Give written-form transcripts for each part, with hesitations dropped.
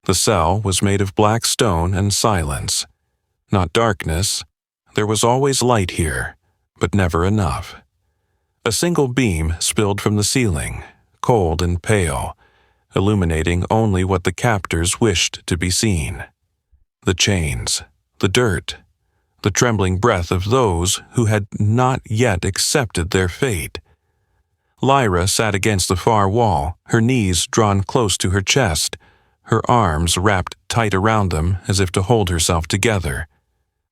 The cell was made of black stone and silence. Not darkness. There was always light here, but never enough. A single beam spilled from the ceiling, cold and pale, illuminating only what the captors wished to be seen. The chains, the dirt, the trembling breath of those who had not yet accepted their fate. Lyra sat against the far wall, her knees drawn close to her chest, her arms wrapped tight around them as if to hold herself together.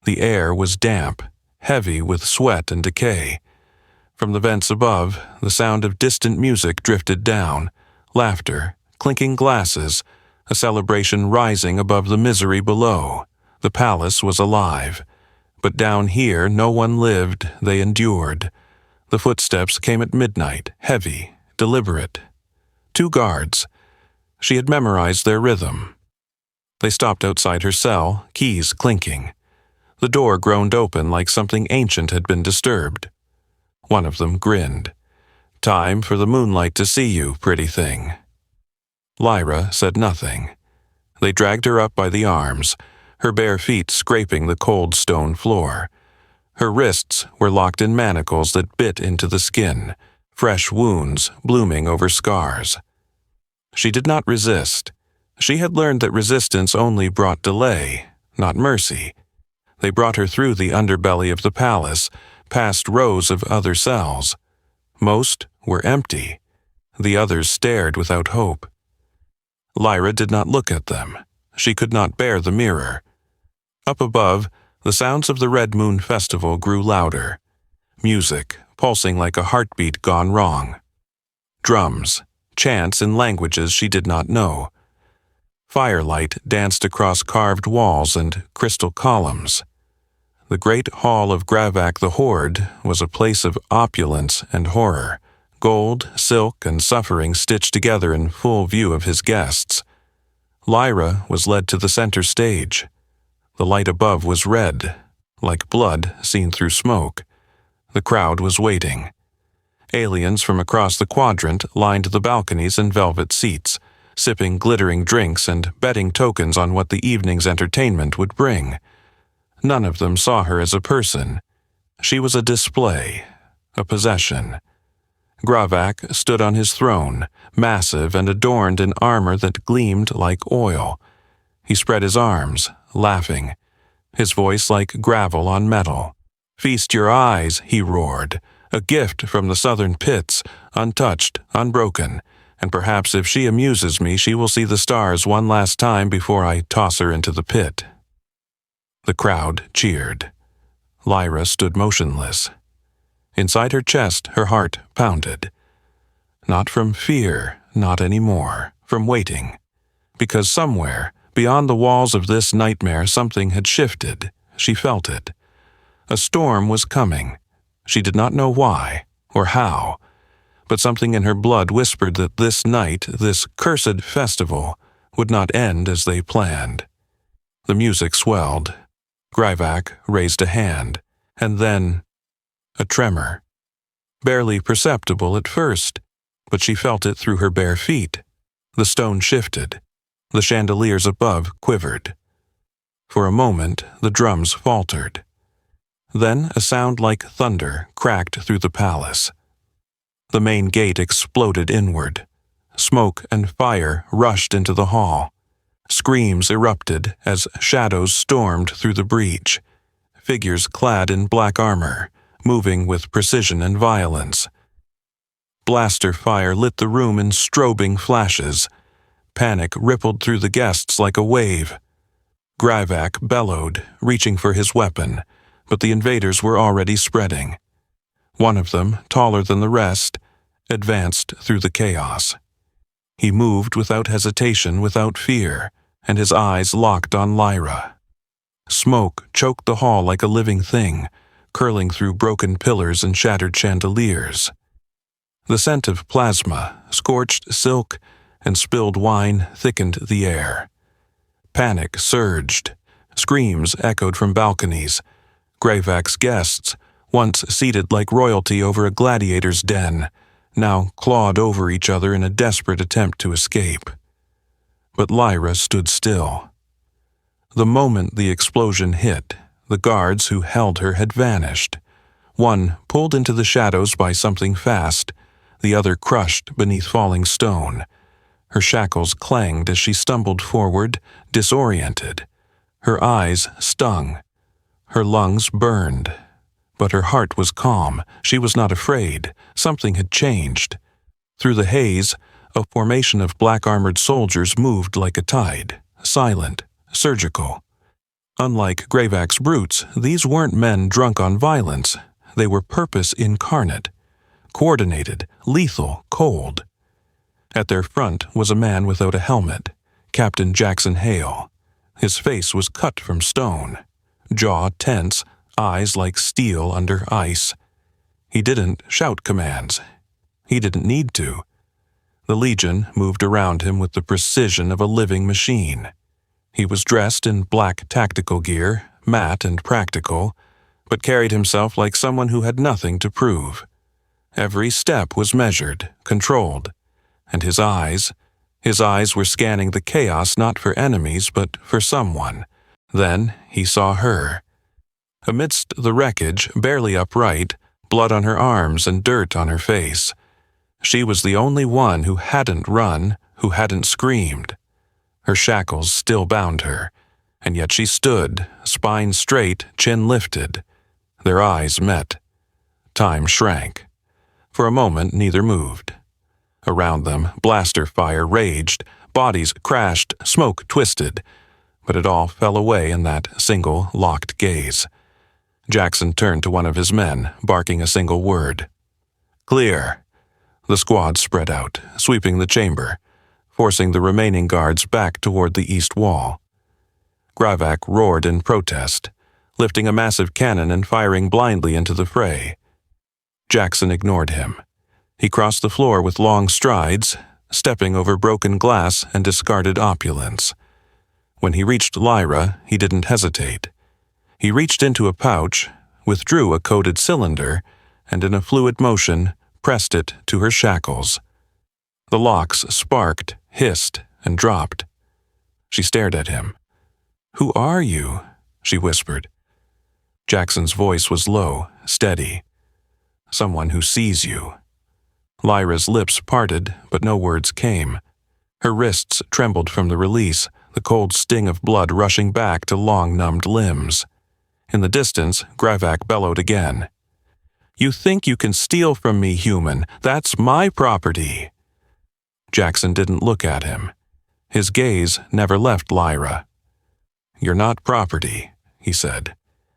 The air was damp, heavy with sweat and decay. From the vents above, the sound of distant music drifted down, laughter, clinking glasses, a celebration rising above the misery below. The palace was alive. But down here no one lived, they endured. The footsteps came at midnight, heavy, deliberate. 2 guards. She had memorized their rhythm. They stopped outside her cell, keys clinking. The door groaned open like something ancient had been disturbed. One of them grinned. "Time for the moonlight to see you, pretty thing." Lyra said nothing. They dragged her up by the arms, her bare feet scraping the cold stone floor. Her wrists were locked in manacles that bit into the skin, fresh wounds blooming over scars. She did not resist. She had learned that resistance only brought delay, not mercy. They brought her through the underbelly of the palace, past rows of other cells. Most were empty. The others stared without hope. Lyra did not look at them. She could not bear the mirror. Up above, the sounds of the Red Moon Festival grew louder. Music, pulsing like a heartbeat gone wrong. Drums, chants in languages she did not know. Firelight danced across carved walls and crystal columns. The great hall of Gravak the Horde was a place of opulence and horror, gold, silk, and suffering stitched together in full view of his guests. Lyra was led to the center stage. The light above was red, like blood seen through smoke. The crowd was waiting. Aliens from across the quadrant lined the balconies and velvet seats, sipping glittering drinks and betting tokens on what the evening's entertainment would bring. None of them saw her as a person. She was a display, a possession. Gravak stood on his throne, massive and adorned in armor that gleamed like oil. He spread his arms, laughing, his voice like gravel on metal. "Feast your eyes," he roared, "a gift from the southern pits, untouched, unbroken, and perhaps if she amuses me she will see the stars one last time before I toss her into the pit." The crowd cheered. Lyra stood motionless. Inside her chest, her heart pounded. Not from fear, not anymore, from waiting. Because somewhere, beyond the walls of this nightmare, something had shifted. She felt it. A storm was coming. She did not know why or how, but something in her blood whispered that this night, this cursed festival, would not end as they planned. The music swelled. Gravak raised a hand, and then a tremor. Barely perceptible at first, but she felt it through her bare feet. The stone shifted. The chandeliers above quivered. For a moment, the drums faltered. Then a sound like thunder cracked through the palace. The main gate exploded inward. Smoke and fire rushed into the hall. Screams erupted as shadows stormed through the breach. Figures clad in black armor, moving with precision and violence. Blaster fire lit the room in strobing flashes. Panic rippled through the guests like a wave. Gravak bellowed, reaching for his weapon, but the invaders were already spreading. One of them, taller than the rest, advanced through the chaos. He moved without hesitation, without fear, and his eyes locked on Lyra. Smoke choked the hall like a living thing, curling through broken pillars and shattered chandeliers. The scent of plasma, scorched silk, and spilled wine thickened the air. Panic surged. Screams echoed from balconies. Gravak's guests, once seated like royalty over a gladiator's den, now clawed over each other in a desperate attempt to escape. But Lyra stood still. The moment the explosion hit, the guards who held her had vanished. One pulled into the shadows by something fast, the other crushed beneath falling stone. Her shackles clanged as she stumbled forward, disoriented. Her eyes stung. Her lungs burned. But her heart was calm. She was not afraid. Something had changed. Through the haze, a formation of black-armored soldiers moved like a tide, silent, surgical. Unlike Gravak's brutes, these weren't men drunk on violence. They were purpose incarnate, coordinated, lethal, cold. At their front was a man without a helmet, Captain Jackson Hale. His face was cut from stone, jaw tense, eyes like steel under ice. He didn't shout commands. He didn't need to. The Legion moved around him with the precision of a living machine. He was dressed in black tactical gear, matte and practical, but carried himself like someone who had nothing to prove. Every step was measured, controlled, and his eyes were scanning the chaos not for enemies but for someone. Then he saw her. Amidst the wreckage, barely upright, blood on her arms and dirt on her face. She was the only one who hadn't run, who hadn't screamed. Her shackles still bound her, and yet she stood, spine straight, chin lifted. Their eyes met. Time shrank. For a moment, neither moved. Around them, blaster fire raged, bodies crashed, smoke twisted, but it all fell away in that single, locked gaze. Jackson turned to one of his men, barking a single word. "Clear." The squad spread out, sweeping the chamber, forcing the remaining guards back toward the east wall. Gravak roared in protest, lifting a massive cannon and firing blindly into the fray. Jackson ignored him. He crossed the floor with long strides, stepping over broken glass and discarded opulence. When he reached Lyra, he didn't hesitate. He reached into a pouch, withdrew a coated cylinder, and in a fluid motion, pressed it to her shackles. The locks sparked, hissed, and dropped. She stared at him. "Who are you?" she whispered. Jackson's voice was low, steady. "Someone who sees you." Lyra's lips parted, but no words came. Her wrists trembled from the release, the cold sting of blood rushing back to long-numbed limbs. In the distance, Gravak bellowed again. "You think you can steal from me, human? That's my property." Jackson didn't look at him. His gaze never left Lyra. "You're not property," he said,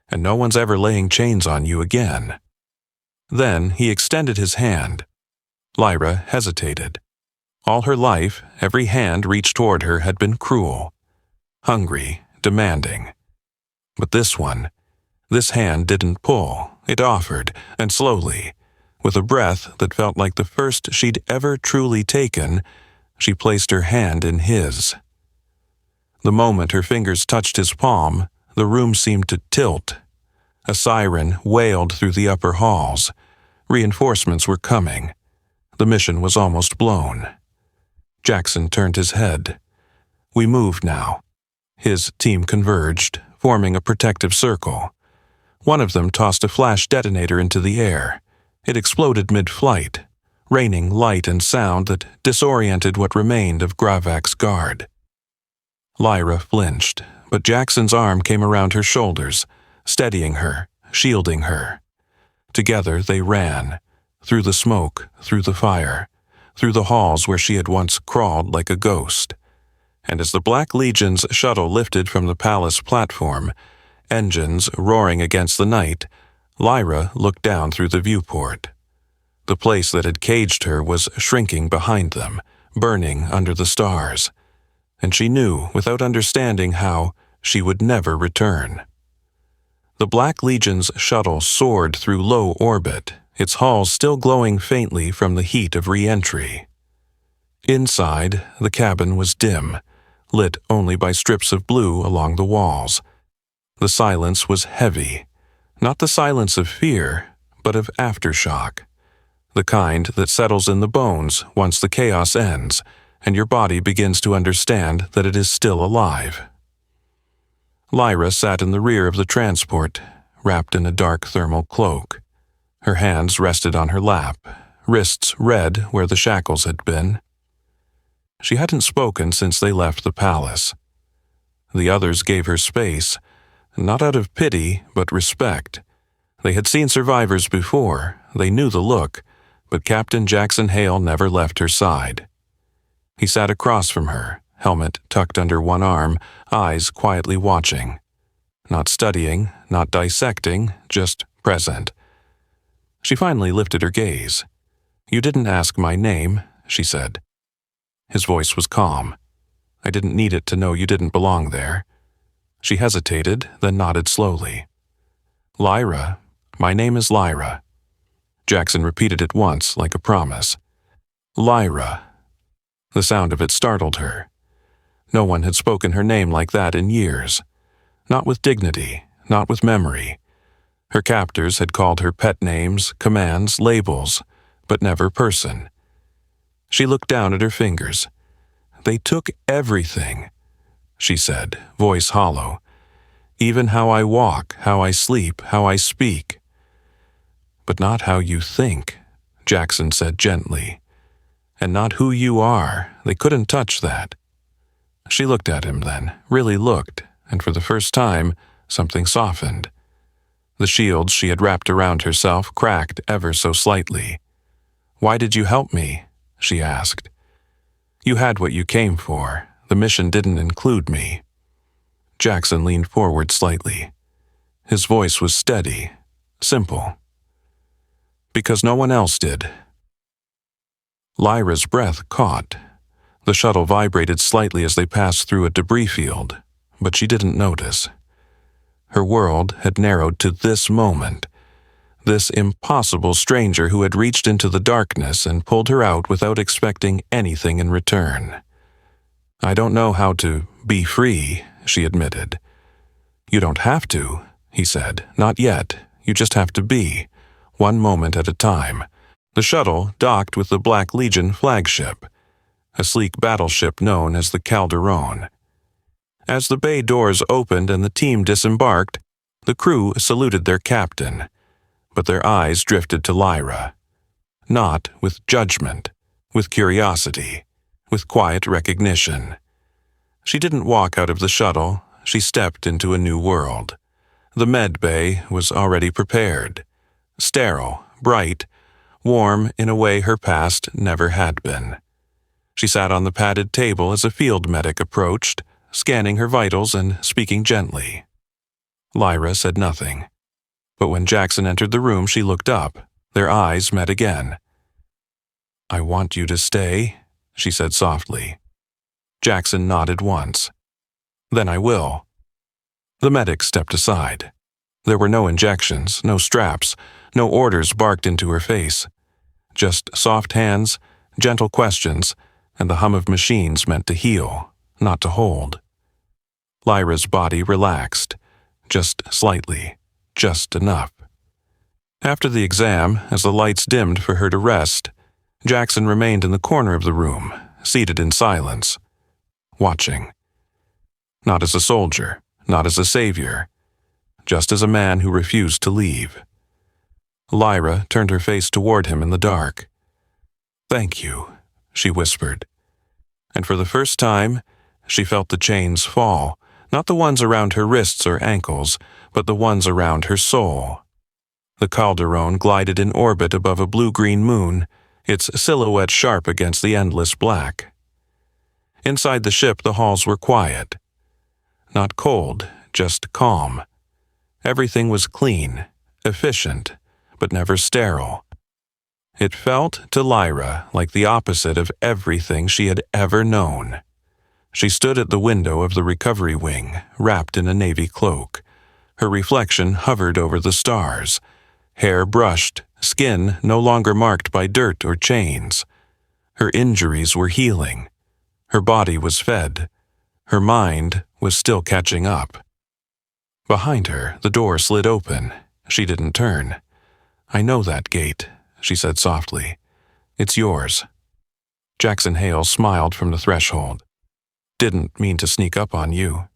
"and no one's ever laying chains on you again." Then he extended his hand. Lyra hesitated. All her life, every hand reached toward her had been cruel, hungry, demanding. But this hand didn't pull, it offered, and slowly, with a breath that felt like the first she'd ever truly taken, she placed her hand in his. The moment her fingers touched his palm, the room seemed to tilt. A siren wailed through the upper halls. Reinforcements were coming. The mission was almost blown. Jackson turned his head. We moved now. His team converged, forming a protective circle. One of them tossed a flash detonator into the air. It exploded mid-flight, raining light and sound that disoriented what remained of Gravak's guard. Lyra flinched, but Jackson's arm came around her shoulders, steadying her, shielding her. Together they ran, through the smoke, through the fire, through the halls where she had once crawled like a ghost. And as the Black Legion's shuttle lifted from the palace platform, engines roaring against the night, Lyra looked down through the viewport. The place that had caged her was shrinking behind them, burning under the stars. And she knew, without understanding how, she would never return. The Black Legion's shuttle soared through low orbit, its hull still glowing faintly from the heat of re-entry. Inside, the cabin was dim, lit only by strips of blue along the walls. The silence was heavy, not the silence of fear, but of aftershock, the kind that settles in the bones once the chaos ends, and your body begins to understand that it is still alive. Lyra sat in the rear of the transport, wrapped in a dark thermal cloak. Her hands rested on her lap, wrists red where the shackles had been. She hadn't spoken since they left the palace. The others gave her space, not out of pity, but respect. They had seen survivors before, they knew the look, but Captain Jackson Hale never left her side. He sat across from her, helmet tucked under one arm, eyes quietly watching. Not studying, not dissecting, just present. She finally lifted her gaze. "You didn't ask my name," she said. His voice was calm. "I didn't need it to know you didn't belong there." She hesitated, then nodded slowly. "Lyra. My name is Lyra." Jackson repeated it once, like a promise. "Lyra." The sound of it startled her. No one had spoken her name like that in years. Not with dignity, not with memory. Her captors had called her pet names, commands, labels, but never person. She looked down at her fingers. "They took everything," she said, voice hollow. "Even how I walk, how I sleep, how I speak." "But not how you think," Jackson said gently. "And not who you are. They couldn't touch that." She looked at him then, really looked, and for the first time, something softened. The shields she had wrapped around herself cracked ever so slightly. "Why did you help me?" she asked. "You had what you came for. The mission didn't include me." Jackson leaned forward slightly. His voice was steady, simple. "Because no one else did." Lyra's breath caught. The shuttle vibrated slightly as they passed through a debris field, but she didn't notice. Her world had narrowed to this moment, this impossible stranger who had reached into the darkness and pulled her out without expecting anything in return. "I don't know how to be free," she admitted. "You don't have to," he said. "Not yet. You just have to be, one moment at a time." The shuttle docked with the Black Legion flagship, a sleek battleship known as the Calderon. As the bay doors opened and the team disembarked, the crew saluted their captain, but their eyes drifted to Lyra. Not with judgment, with curiosity, with quiet recognition. She didn't walk out of the shuttle, she stepped into a new world. The med bay was already prepared. Sterile, bright, warm in a way her past never had been. She sat on the padded table as a field medic approached, scanning her vitals and speaking gently. Lyra said nothing. But when Jackson entered the room, she looked up. Their eyes met again. "I want you to stay," she said softly. Jackson nodded once. "Then I will." The medic stepped aside. There were no injections, no straps, no orders barked into her face. Just soft hands, gentle questions, and the hum of machines meant to heal, not to hold. Lyra's body relaxed, just slightly, just enough. After the exam, as the lights dimmed for her to rest, Jackson remained in the corner of the room, seated in silence, watching. Not as a soldier, not as a savior, just as a man who refused to leave. Lyra turned her face toward him in the dark. "Thank you," she whispered. And for the first time, she felt the chains fall, not the ones around her wrists or ankles, but the ones around her soul. The Calderon glided in orbit above a blue-green moon, its silhouette sharp against the endless black. Inside the ship, the halls were quiet. Not cold, just calm. Everything was clean, efficient, but never sterile. It felt to Lyra like the opposite of everything she had ever known. She stood at the window of the recovery wing, wrapped in a navy cloak. Her reflection hovered over the stars, hair brushed, skin no longer marked by dirt or chains. Her injuries were healing. Her body was fed. Her mind was still catching up. Behind her, the door slid open. She didn't turn. "I know that gate," she said softly. "It's yours." Jackson Hale smiled from the threshold. Didn't mean to sneak up on you.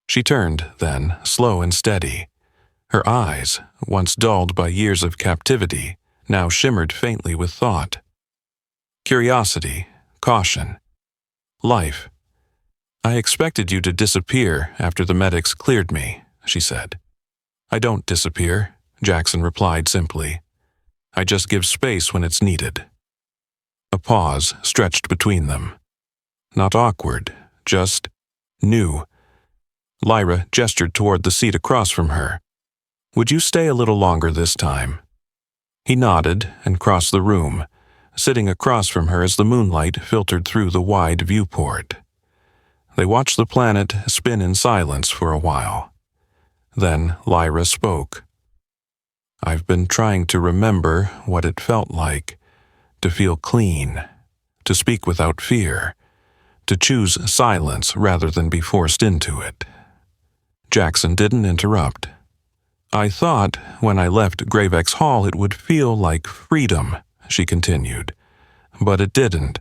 She turned, then, slow and steady. Her eyes, once dulled by years of captivity, now shimmered faintly with thought. Curiosity, caution, life. I expected you to disappear after the medics cleared me, she said. I don't disappear, Jackson replied simply. I just give space when it's needed. A pause stretched between them. Not awkward, just new. Lyra gestured toward the seat across from her. Would you stay a little longer this time? He nodded and crossed the room, sitting across from her as the moonlight filtered through the wide viewport. They watched the planet spin in silence for a while. Then Lyra spoke. I've been trying to remember what it felt like, to feel clean, to speak without fear, to choose silence rather than be forced into it. Jackson didn't interrupt. I thought when I left Gravex Hall it would feel like freedom, she continued. But it didn't.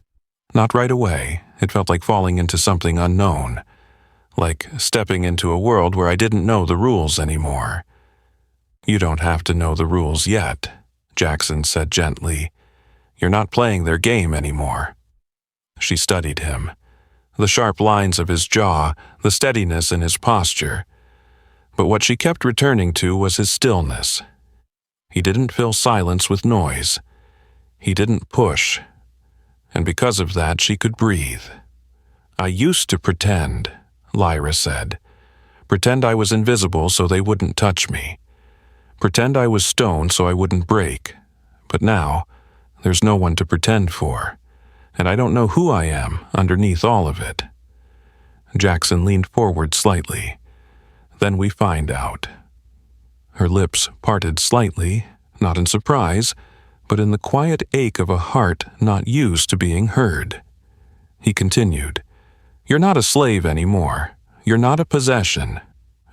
Not right away. It felt like falling into something unknown. Like stepping into a world where I didn't know the rules anymore. You don't have to know the rules yet, Jackson said gently. You're not playing their game anymore. She studied him. The sharp lines of his jaw, the steadiness in his posture. But what she kept returning to was his stillness. He didn't fill silence with noise. He didn't push. And because of that, she could breathe. I used to pretend, Lyra said. Pretend I was invisible so they wouldn't touch me. Pretend I was stone so I wouldn't break. But now, there's no one to pretend for. And I don't know who I am underneath all of it. Jackson leaned forward slightly. Then we find out. Her lips parted slightly, not in surprise, but in the quiet ache of a heart not used to being heard. He continued, You're not a slave anymore. You're not a possession.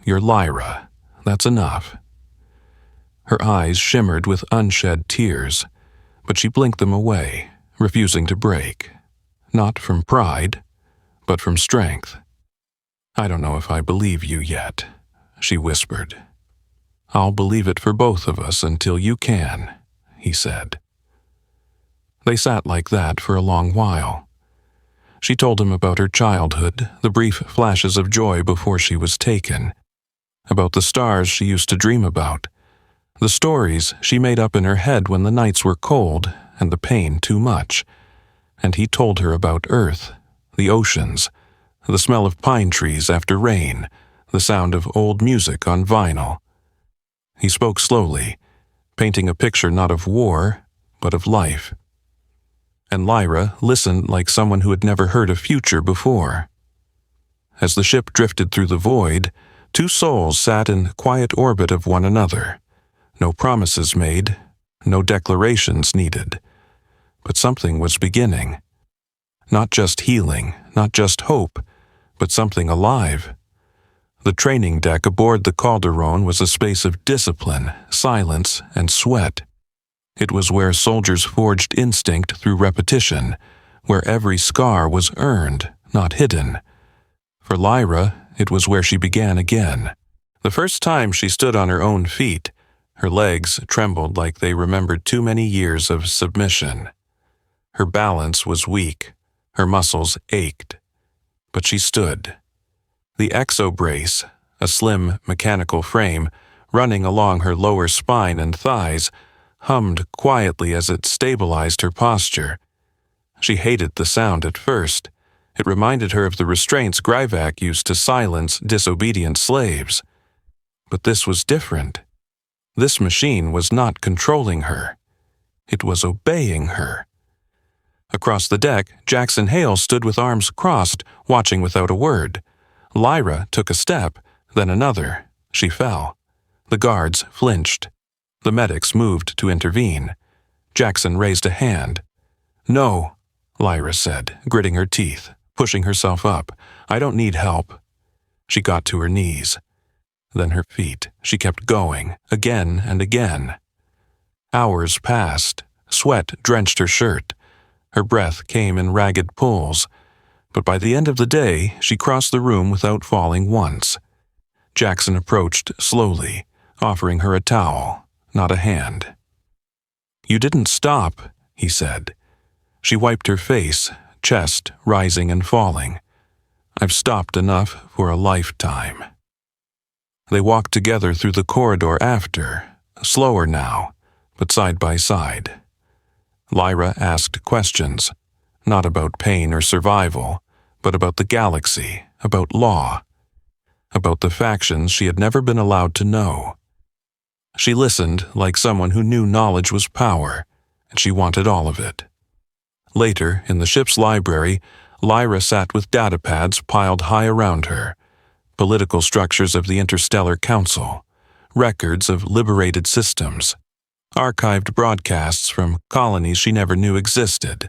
You're Lyra. That's enough. Her eyes shimmered with unshed tears, but she blinked them away, refusing to break. Not from pride, but from strength. I don't know if I believe you yet, she whispered. I'll believe it for both of us until you can, he said. They sat like that for a long while. She told him about her childhood, the brief flashes of joy before she was taken, about the stars she used to dream about, the stories she made up in her head when the nights were cold and the pain too much. And he told her about Earth, the oceans, the smell of pine trees after rain, the sound of old music on vinyl. He spoke slowly, painting a picture not of war, but of life. And Lyra listened like someone who had never heard a future before. As the ship drifted through the void, two souls sat in quiet orbit of one another. No promises made, no declarations needed. But something was beginning. Not just healing, not just hope, but something alive. The training deck aboard the Calderon was a space of discipline, silence, and sweat. It was where soldiers forged instinct through repetition, where every scar was earned, not hidden. For Lyra, it was where she began again. The first time she stood on her own feet, her legs trembled like they remembered too many years of submission. Her balance was weak, her muscles ached. But she stood. The exobrace, a slim mechanical frame, running along her lower spine and thighs, hummed quietly as it stabilized her posture. She hated the sound at first. It reminded her of the restraints Gryvac used to silence disobedient slaves. But this was different. This machine was not controlling her. It was obeying her. Across the deck, Jackson Hale stood with arms crossed, watching without a word. Lyra took a step, then another. She fell. The guards flinched. The medics moved to intervene. Jackson raised a hand. No, Lyra said, gritting her teeth, pushing herself up. I don't need help. She got to her knees. Then her feet. She kept going, again and again. Hours passed. Sweat drenched her shirt. Her breath came in ragged pulls, but by the end of the day, she crossed the room without falling once. Jackson approached slowly, offering her a towel, not a hand. "You didn't stop," he said. She wiped her face, chest rising and falling. "I've stopped enough for a lifetime." They walked together through the corridor after, slower now, but side by side. Lyra asked questions, not about pain or survival, but about the galaxy, about law, about the factions she had never been allowed to know. She listened like someone who knew knowledge was power, and she wanted all of it. Later, in the ship's library, Lyra sat with datapads piled high around her, political structures of the Interstellar Council, records of liberated systems, archived broadcasts from colonies she never knew existed.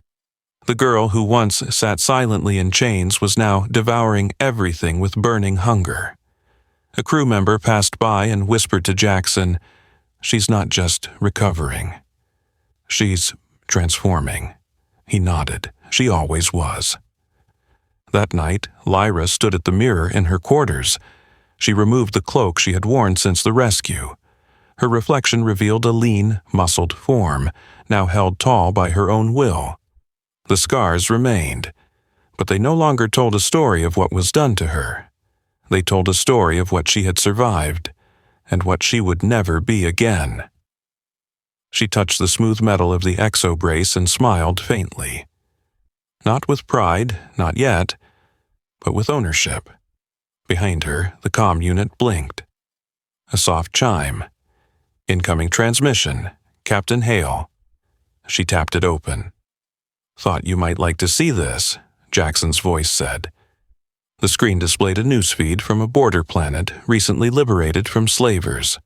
The girl who once sat silently in chains was now devouring everything with burning hunger. A crew member passed by and whispered to Jackson, "She's not just recovering. She's transforming." He nodded. She always was. That night, Lyra stood at the mirror in her quarters. She removed the cloak she had worn since the rescue. Her reflection revealed a lean, muscled form, now held tall by her own will. The scars remained, but they no longer told a story of what was done to her. They told a story of what she had survived, and what she would never be again. She touched the smooth metal of the exo-brace and smiled faintly. Not with pride, not yet, but with ownership. Behind her, the comm unit blinked. A soft chime. "Incoming transmission, Captain Hale." She tapped it open. "Thought you might like to see this," Jackson's voice said. The screen displayed a newsfeed from a border planet recently liberated from slavers.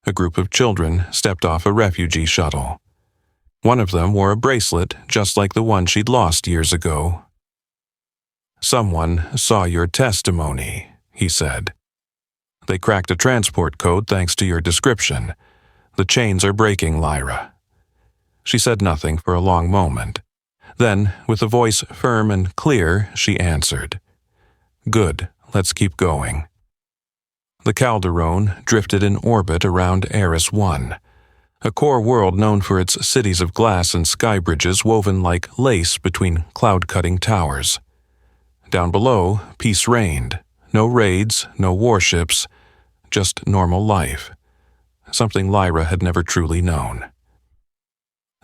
A group of children stepped off a refugee shuttle. One of them wore a bracelet just like the one she'd lost years ago. "Someone saw your testimony," he said. "They cracked a transport code thanks to your description. The chains are breaking, Lyra." She said nothing for a long moment. Then, with a voice firm and clear, she answered, "Good, let's keep going." The Calderon drifted in orbit around Eris 1, a core world known for its cities of glass and sky bridges woven like lace between cloud-cutting towers. Down below, peace reigned. No raids, no warships, just normal life. Something Lyra had never truly known.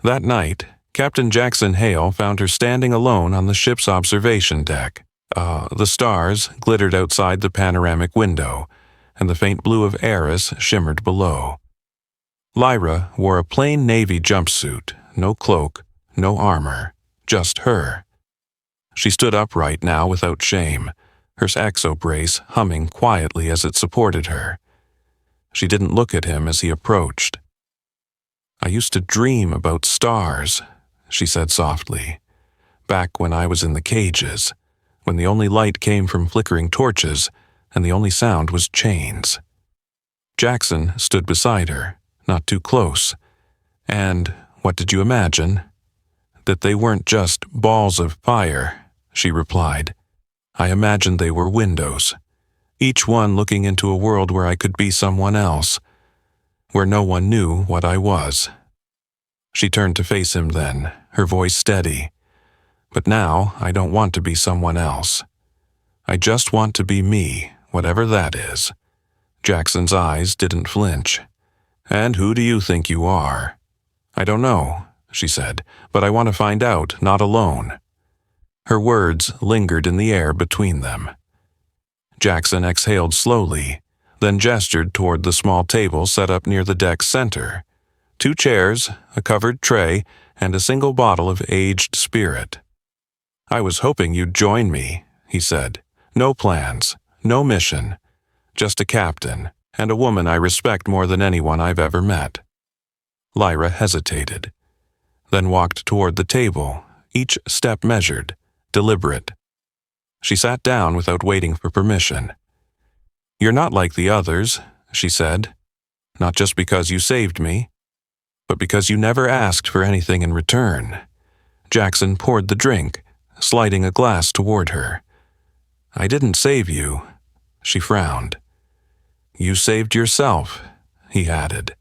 That night, Captain Jackson Hale found her standing alone on the ship's observation deck. The stars glittered outside the panoramic window, and the faint blue of Eris shimmered below. Lyra wore a plain navy jumpsuit, no cloak, no armor, just her. She stood upright now without shame, her exo-brace humming quietly as it supported her. She didn't look at him as he approached. "I used to dream about stars," she said softly, "back when I was in the cages, when the only light came from flickering torches and the only sound was chains." Jackson stood beside her, not too close. "And what did you imagine?" "That they weren't just balls of fire," she replied. "I imagined they were windows, each one looking into a world where I could be someone else, where no one knew what I was." She turned to face him then, her voice steady. "But now I don't want to be someone else. I just want to be me, whatever that is." Jackson's eyes didn't flinch. "And who do you think you are?" "I don't know," she said, "but I want to find out, not alone." Her words lingered in the air between them. Jackson exhaled slowly, then gestured toward the small table set up near the deck's center. 2 chairs, a covered tray, and a single bottle of aged spirit. "I was hoping you'd join me," he said. "No plans, no mission, just a captain, and a woman I respect more than anyone I've ever met." Lyra hesitated, then walked toward the table, each step measured, deliberate. She sat down without waiting for permission. "You're not like the others," she said. "Not just because you saved me, but because you never asked for anything in return. Jackson poured the drink, sliding a glass toward her. "I didn't save you." She frowned. "You saved yourself," he added.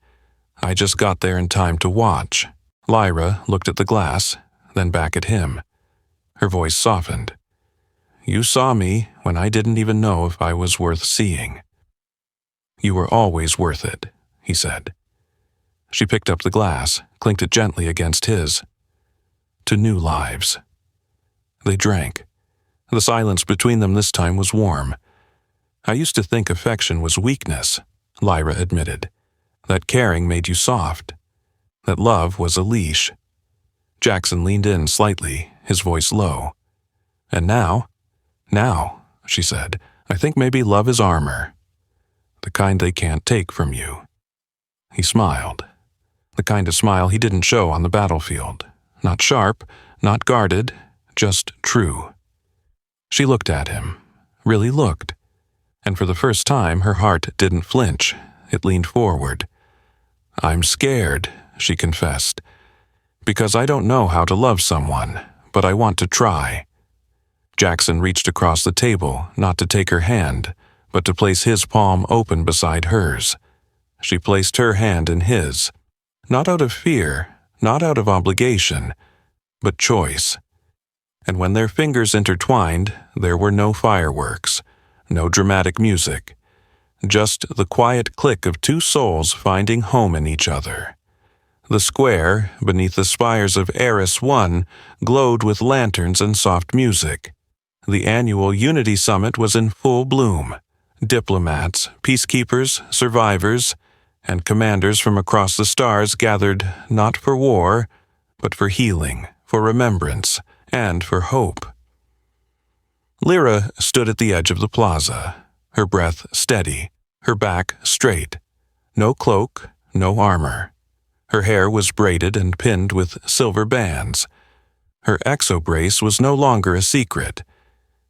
"I just got there in time to watch." Lyra looked at the glass, then back at him. Her voice softened. "You saw me when I didn't even know if I was worth seeing." "You were always worth it," he said. She picked up the glass, clinked it gently against his. "To new lives." They drank. The silence between them this time was warm. "I used to think affection was weakness," Lyra admitted. "That caring made you soft. That love was a leash." Jackson leaned in slightly, his voice low. "And now, she said, "I think maybe love is armor. The kind they can't take from you." He smiled. The kind of smile he didn't show on the battlefield. Not sharp, not guarded, just true. She looked at him, really looked, and for the first time her heart didn't flinch. It leaned forward. "I'm scared," she confessed, "because I don't know how to love someone, but I want to try." Jackson reached across the table, not to take her hand, but to place his palm open beside hers. She placed her hand in his, not out of fear, not out of obligation, but choice. And when their fingers intertwined, there were no fireworks, no dramatic music, just the quiet click of two souls finding home in each other. The square, beneath the spires of Eris 1, glowed with lanterns and soft music. The annual Unity Summit was in full bloom. Diplomats, peacekeepers, survivors, and commanders from across the stars gathered not for war, but for healing, for remembrance, and for hope. Lyra stood at the edge of the plaza, her breath steady, her back straight. No cloak, no armor. Her hair was braided and pinned with silver bands. Her exobrace was no longer a secret.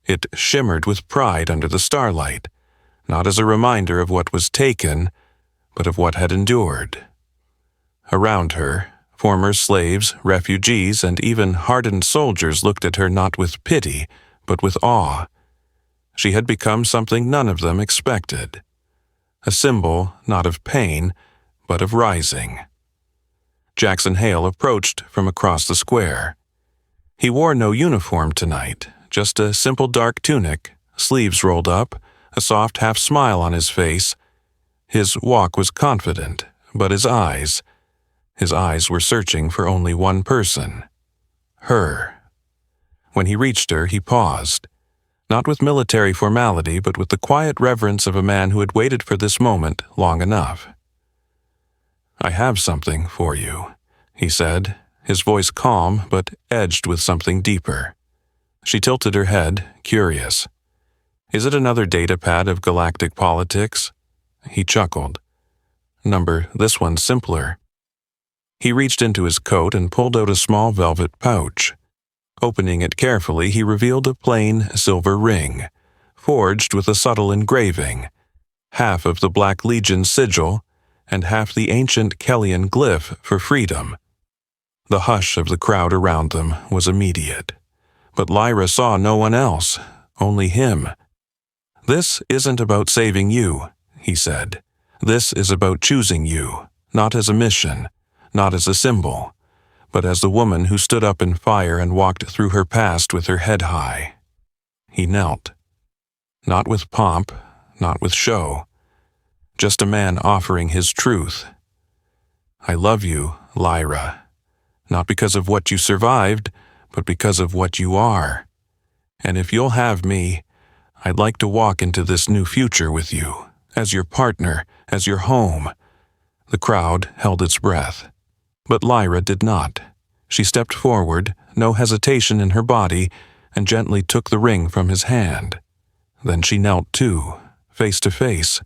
It shimmered with pride under the starlight, not as a reminder of what was taken, but of what had endured. Around her, former slaves, refugees, and even hardened soldiers looked at her not with pity, but with awe. She had become something none of them expected. A symbol not of pain, but of rising. Jackson Hale approached from across the square. He wore no uniform tonight, just a simple dark tunic, sleeves rolled up, a soft half-smile on his face. His walk was confident, but his eyes were searching for only one person. Her. When he reached her, he paused, not with military formality, but with the quiet reverence of a man who had waited for this moment long enough. "I have something for you," he said, his voice calm but edged with something deeper. She tilted her head, curious. "Is it another data pad of galactic politics?" He chuckled. This one's simpler." He reached into his coat and pulled out a small velvet pouch. Opening it carefully, he revealed a plain silver ring, forged with a subtle engraving, half of the Black Legion's sigil and half the ancient Kellian glyph for freedom. The hush of the crowd around them was immediate, but Lyra saw no one else, only him. "This isn't about saving you," he said. "This is about choosing you, not as a mission, not as a symbol, but as the woman who stood up in fire and walked through her past with her head high." He knelt. Not with pomp, not with show, just a man offering his truth. "I love you, Lyra, not because of what you survived, but because of what you are. And if you'll have me, I'd like to walk into this new future with you, as your partner, as your home." The crowd held its breath. But Lyra did not. She stepped forward, no hesitation in her body, and gently took the ring from his hand. Then she knelt too, face to face.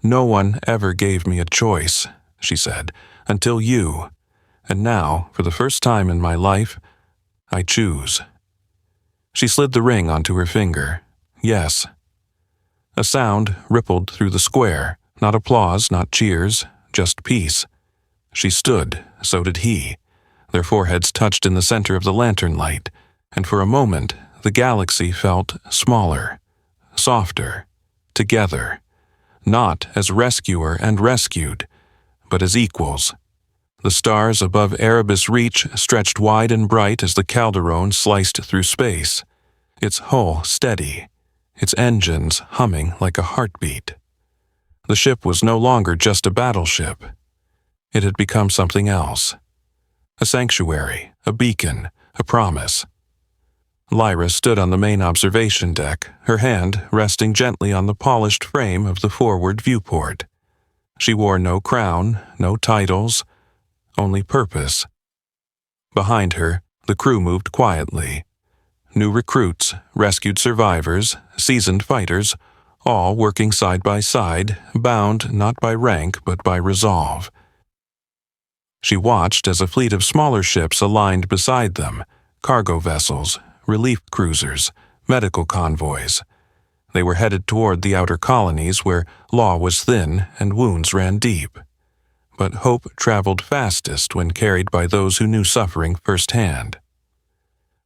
"No one ever gave me a choice," she said, "until you. And now, for the first time in my life, I choose." She slid the ring onto her finger. "Yes." A sound rippled through the square, not applause, not cheers, just peace. She stood, so did he. Their foreheads touched in the center of the lantern light, and for a moment the galaxy felt smaller, softer, together, not as rescuer and rescued, but as equals. The stars above Erebus Reach stretched wide and bright as the Calderon sliced through space, its hull steady, its engines humming like a heartbeat. The ship was no longer just a battleship. It had become something else. A sanctuary, a beacon, a promise. Lyra stood on the main observation deck, her hand resting gently on the polished frame of the forward viewport. She wore no crown, no titles, only purpose. Behind her, the crew moved quietly. New recruits, rescued survivors, seasoned fighters, all working side by side, bound not by rank but by resolve. She watched as a fleet of smaller ships aligned beside them, cargo vessels, relief cruisers, medical convoys. They were headed toward the outer colonies where law was thin and wounds ran deep. But hope traveled fastest when carried by those who knew suffering firsthand.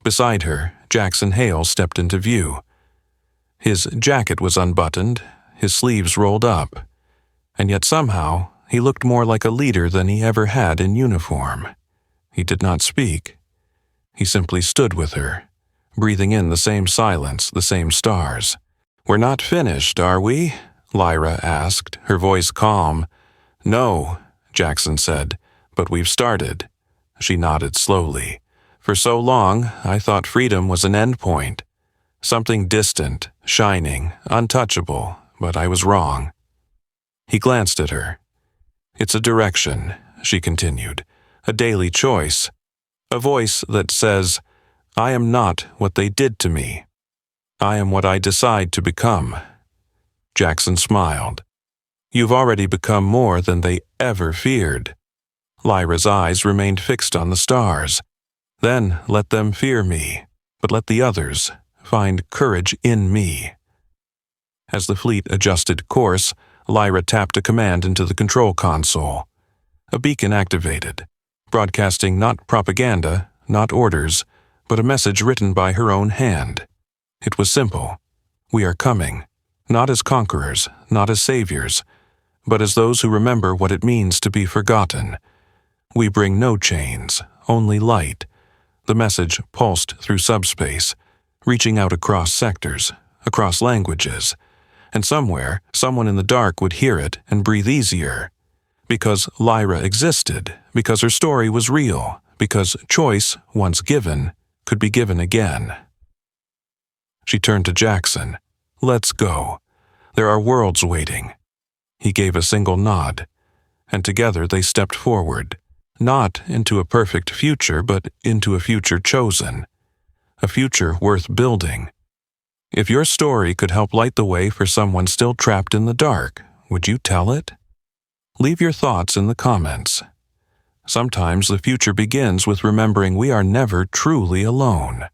Beside her, Jackson Hale stepped into view. His jacket was unbuttoned, his sleeves rolled up, and yet somehow he looked more like a leader than he ever had in uniform. He did not speak. He simply stood with her, breathing in the same silence, the same stars. "We're not finished, are we?" Lyra asked, her voice calm. "No," Jackson said, "but we've started." She nodded slowly. "For so long, I thought freedom was an endpoint. Something distant, shining, untouchable, but I was wrong." He glanced at her. "It's a direction," she continued, "a daily choice, a voice that says, 'I am not what they did to me. I am what I decide to become.'" Jackson smiled. "You've already become more than they ever feared." Lyra's eyes remained fixed on the stars. "Then let them fear me, but let the others find courage in me." As the fleet adjusted course, Lyra tapped a command into the control console. A beacon activated, broadcasting not propaganda, not orders, but a message written by her own hand. It was simple. "We are coming, not as conquerors, not as saviors, but as those who remember what it means to be forgotten. We bring no chains, only light." The message pulsed through subspace, reaching out across sectors, across languages, and somewhere, someone in the dark would hear it and breathe easier. Because Lyra existed, because her story was real, because choice, once given, could be given again. She turned to Jackson. "Let's go. There are worlds waiting." He gave a single nod, and together they stepped forward, not into a perfect future, but into a future chosen, a future worth building. If your story could help light the way for someone still trapped in the dark, would you tell it? Leave your thoughts in the comments. Sometimes the future begins with remembering we are never truly alone.